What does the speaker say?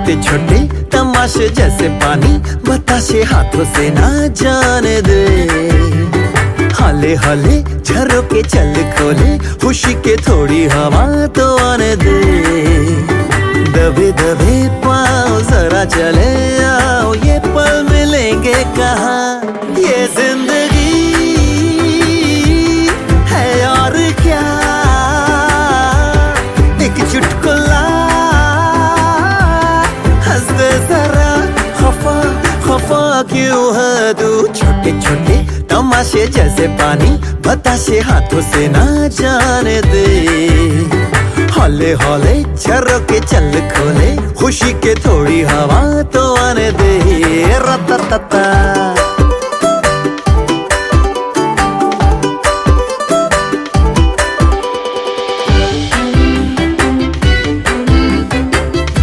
छोटे छोटे तमाशे जैसे पानी बताशे हाथों से ना जाने दे। हाले हाले झरोके चल खोले खुशी के थोड़ी हवा तो आने दे। दबे दबे पाँव जरा चले आओ ये पल मिलेंगे कहाँ। ये जिंदगी है और क्या एक चुटकुला हंस दे जरा खफा खफा क्यों है तू। छोटे छोटे तमाशे जैसे पानी बताशे हाथों से ना जाने दे। हौले हौले झरोके चल खोले खुशी के थोड़ी हवा तो आने दे। रता